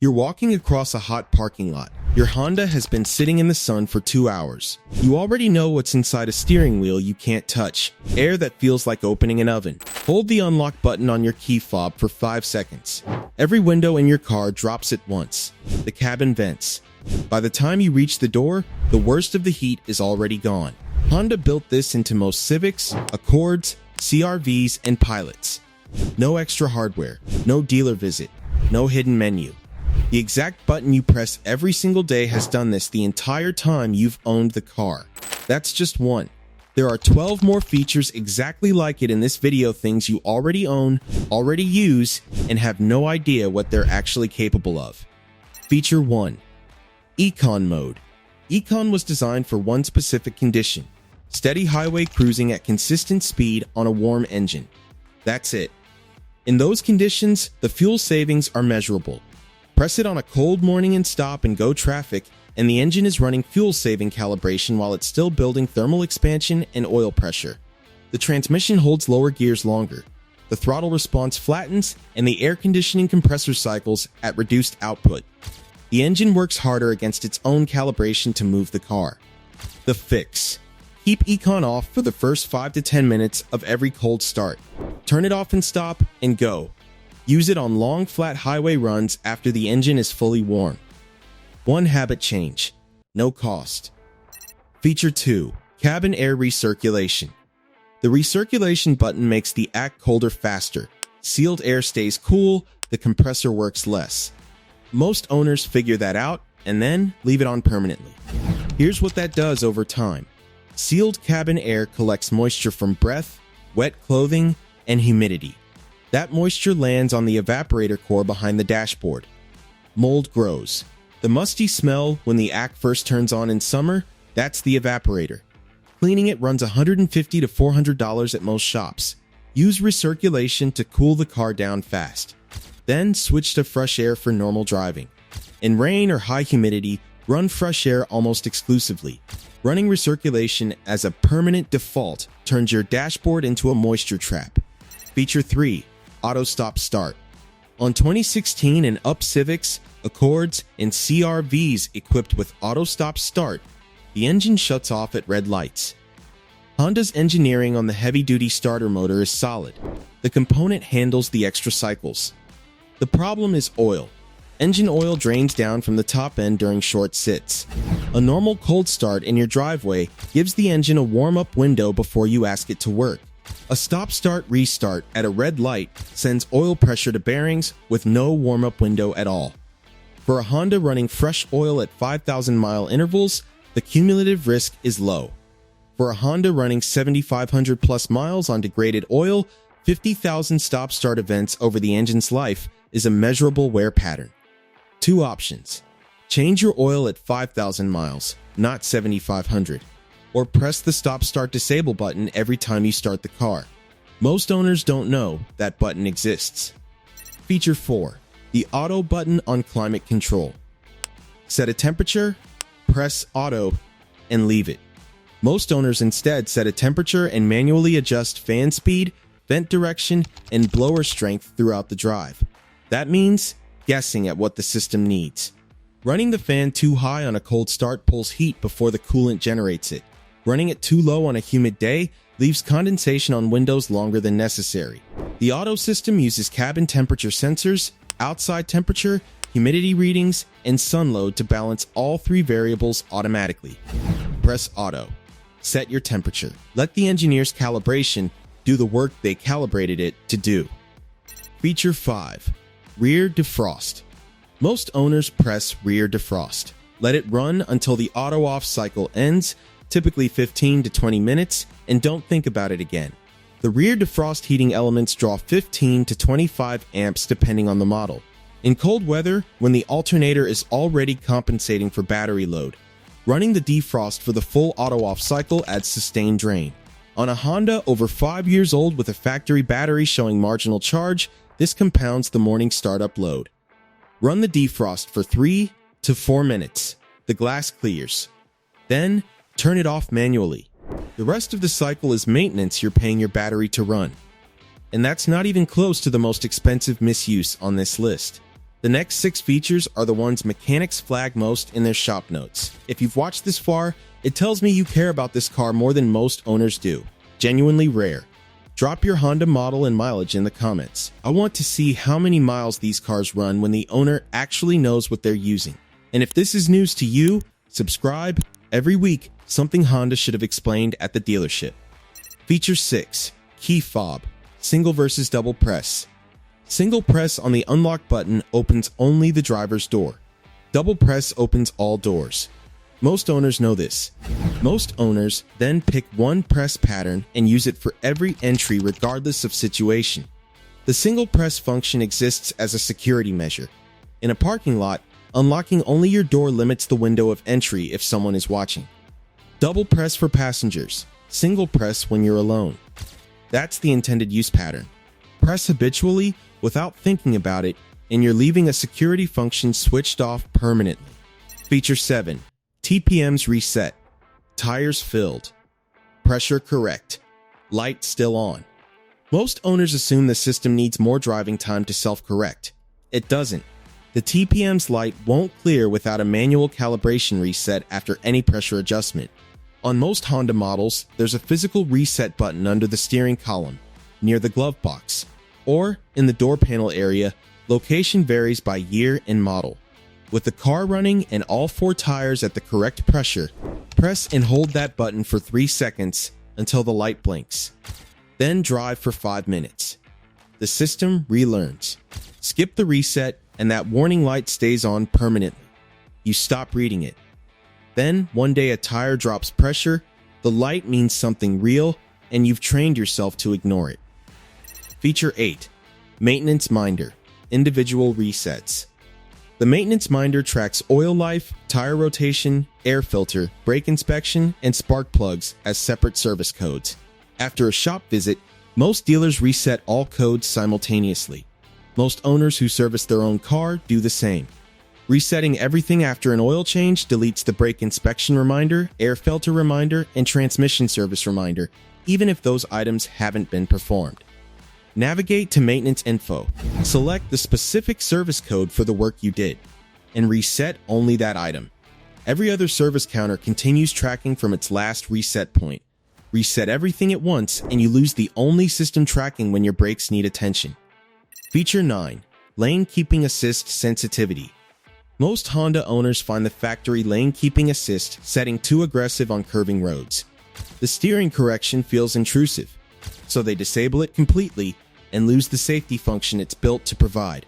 You're walking across a hot parking lot. Your Honda has been sitting in the sun for 2 hours. You already know what's inside a steering wheel you can't touch. Air that feels like opening an oven. Hold the unlock button on your key fob for 5 seconds. Every window in your car drops at once. The cabin vents. By the time you reach the door, the worst of the heat is already gone. Honda built this into most Civics, Accords, CR-Vs, and Pilots. No extra hardware, no dealer visit, no hidden menu. The exact button you press every single day has done this the entire time you've owned the car. That's just one. There are 12 more features exactly like it in this video, things you already own, already use, and have no idea what they're actually capable of. Feature 1. Econ mode. Econ was designed for one specific condition: steady highway cruising at consistent speed on a warm engine. That's it. In those conditions, the fuel savings are measurable. Press it on a cold morning in stop and go traffic, and the engine is running fuel-saving calibration while it's still building thermal expansion and oil pressure. The transmission holds lower gears longer. The throttle response flattens, and the air conditioning compressor cycles at reduced output. The engine works harder against its own calibration to move the car. The fix. Keep Econ off for the first 5 to 10 minutes of every cold start. Turn it off and stop, and go. Use it on long, flat highway runs after the engine is fully warm. One habit change. No cost. Feature 2. Cabin air recirculation. The recirculation button makes the act colder faster. Sealed air stays cool, the compressor works less. Most owners figure that out and then leave it on permanently. Here's what that does over time. Sealed cabin air collects moisture from breath, wet clothing, and humidity. That moisture lands on the evaporator core behind the dashboard. Mold grows. The musty smell when the act first turns on in summer, that's the evaporator. Cleaning it runs $150 to $400 at most shops. Use recirculation to cool the car down fast. Then switch to fresh air for normal driving. In rain or high humidity, run fresh air almost exclusively. Running recirculation as a permanent default turns your dashboard into a moisture trap. Feature 3. Autostop-start. On 2016 and up Civics, Accords, and CR-Vs equipped with Autostop-start, the engine shuts off at red lights. Honda's engineering on the heavy-duty starter motor is solid. The component handles the extra cycles. The problem is oil. Engine oil drains down from the top end during short sits. A normal cold start in your driveway gives the engine a warm-up window before you ask it to work. A stop-start-restart at a red light sends oil pressure to bearings with no warm-up window at all. For a Honda running fresh oil at 5,000-mile intervals, the cumulative risk is low. For a Honda running 7,500 plus miles on degraded oil, 50,000 stop-start events over the engine's life is a measurable wear pattern. Two options. Change your oil at 5,000 miles, not 7,500. Or press the stop-start disable button every time you start the car. Most owners don't know that button exists. Feature 4. The auto button on climate control. Set a temperature, press auto, and leave it. Most owners instead set a temperature and manually adjust fan speed, vent direction, and blower strength throughout the drive. That means guessing at what the system needs. Running the fan too high on a cold start pulls heat before the coolant generates it. Running it too low on a humid day leaves condensation on windows longer than necessary. The auto system uses cabin temperature sensors, outside temperature, humidity readings, and sun load to balance all three variables automatically. Press auto. Set your temperature. Let the engineer's calibration do the work they calibrated it to do. Feature 5. Rear defrost. Most owners press rear defrost. Let it run until the auto off cycle ends, typically 15 to 20 minutes, and don't think about it again. The rear defrost heating elements draw 15 to 25 amps depending on the model. In cold weather, when the alternator is already compensating for battery load, running the defrost for the full auto-off cycle adds sustained drain. On a Honda over 5 years old with a factory battery showing marginal charge, this compounds the morning startup load. Run the defrost for 3 to 4 minutes. The glass clears. Then, turn it off manually. The rest of the cycle is maintenance you're paying your battery to run. And that's not even close to the most expensive misuse on this list. The next 6 features are the ones mechanics flag most in their shop notes. If you've watched this far, it tells me you care about this car more than most owners do. Genuinely rare. Drop your Honda model and mileage in the comments. I want to see how many miles these cars run when the owner actually knows what they're using. And if this is news to you, subscribe. Every week, something Honda should have explained at the dealership. Feature 6. Key fob. Single versus double press. Single press on the unlock button opens only the driver's door. Double press opens all doors. Most owners know this. Most owners then pick one press pattern and use it for every entry regardless of situation. The single press function exists as a security measure. In a parking lot, unlocking only your door limits the window of entry if someone is watching. Double press for passengers. Single press when you're alone. That's the intended use pattern. Press habitually without thinking about it, and you're leaving a security function switched off permanently. Feature 7. TPMS reset. Tires filled. Pressure correct. Light still on. Most owners assume the system needs more driving time to self-correct. It doesn't. The TPMS light won't clear without a manual calibration reset after any pressure adjustment. On most Honda models, there's a physical reset button under the steering column, near the glove box, or in the door panel area. Location varies by year and model. With the car running and all 4 tires at the correct pressure, press and hold that button for 3 seconds until the light blinks. Then drive for 5 minutes. The system relearns. Skip the reset and that warning light stays on permanently. You stop reading it. Then, one day a tire drops pressure, the light means something real, and you've trained yourself to ignore it. Feature 8. Maintenance Minder. Individual resets. The maintenance minder tracks oil life, tire rotation, air filter, brake inspection, and spark plugs as separate service codes. After a shop visit, most dealers reset all codes simultaneously. Most owners who service their own car do the same. Resetting everything after an oil change deletes the brake inspection reminder, air filter reminder, and transmission service reminder, even if those items haven't been performed. Navigate to Maintenance Info. Select the specific service code for the work you did, and reset only that item. Every other service counter continues tracking from its last reset point. Reset everything at once, and you lose the only system tracking when your brakes need attention. Feature 9. Lane Keeping Assist Sensitivity. Most Honda owners find the factory lane keeping assist setting too aggressive on curving roads. The steering correction feels intrusive, so they disable it completely and lose the safety function it's built to provide.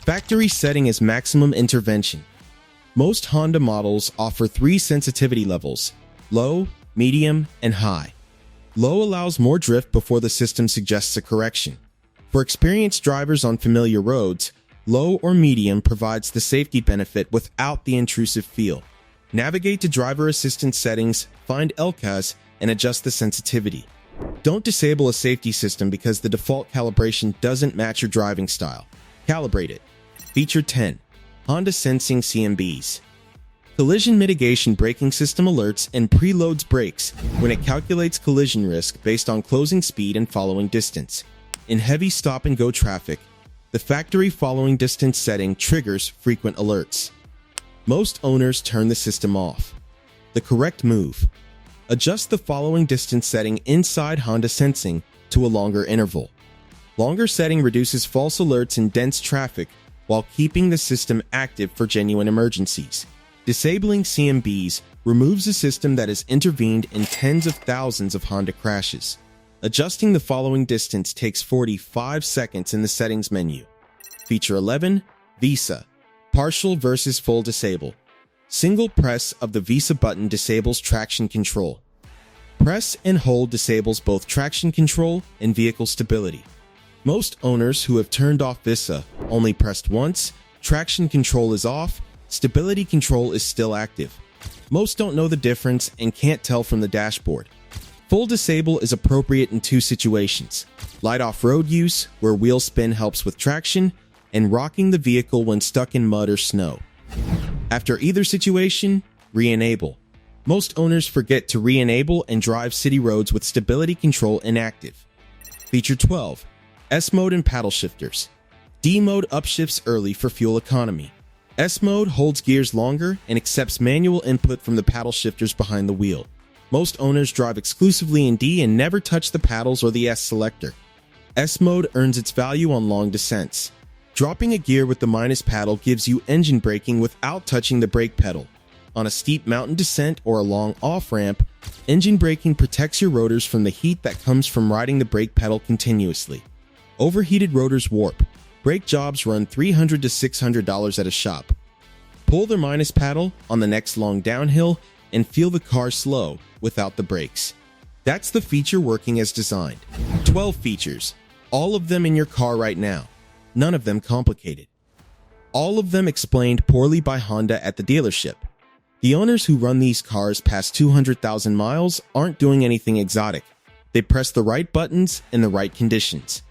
Factory setting is maximum intervention. Most Honda models offer 3 sensitivity levels: low, medium, and high. Low allows more drift before the system suggests a correction. For experienced drivers on familiar roads, low or medium provides the safety benefit without the intrusive feel. Navigate to driver assistance settings, find LKAS, and adjust the sensitivity. Don't disable a safety system because the default calibration doesn't match your driving style. Calibrate it. Feature 10. Honda Sensing CMBS. Collision mitigation braking system alerts and preloads brakes when it calculates collision risk based on closing speed and following distance. In heavy stop-and-go traffic, the factory following distance setting triggers frequent alerts. Most owners turn the system off. The correct move: adjust the following distance setting inside Honda Sensing to a longer interval. Longer setting reduces false alerts in dense traffic while keeping the system active for genuine emergencies. Disabling CMBS removes a system that has intervened in tens of thousands of Honda crashes. Adjusting the following distance takes 45 seconds in the settings menu. Feature 11. Visa. Partial versus full disable. Single press of the Visa button disables traction control. Press and hold disables both traction control and vehicle stability. Most owners who have turned off Visa only pressed once, traction control is off, stability control is still active. Most don't know the difference and can't tell from the dashboard. Full disable is appropriate in 2 situations: light off-road use, where wheel spin helps with traction, and rocking the vehicle when stuck in mud or snow. After either situation, re-enable. Most owners forget to re-enable and drive city roads with stability control inactive. Feature 12. S-Mode and paddle shifters. D mode upshifts early for fuel economy. S mode holds gears longer and accepts manual input from the paddle shifters behind the wheel. Most owners drive exclusively in D and never touch the paddles or the S selector. S mode earns its value on long descents. Dropping a gear with the minus paddle gives you engine braking without touching the brake pedal. On a steep mountain descent or a long off-ramp, engine braking protects your rotors from the heat that comes from riding the brake pedal continuously. Overheated rotors warp. Brake jobs run $300 to $600 at a shop. Pull their minus paddle on the next long downhill and feel the car slow without the brakes. That's the feature working as designed. 12 features, all of them in your car right now. None of them complicated. All of them explained poorly by Honda at the dealership. The owners who run these cars past 200,000 miles aren't doing anything exotic. They press the right buttons in the right conditions.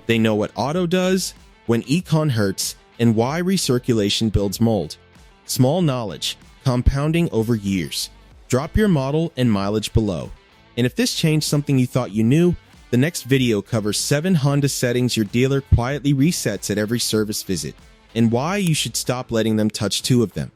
They know what auto does, when Econ hurts, and why recirculation builds mold. Small knowledge, compounding over years. Drop your model and mileage below. And if this changed something you thought you knew, the next video covers 7 Honda settings your dealer quietly resets at every service visit, and why you should stop letting them touch 2 of them.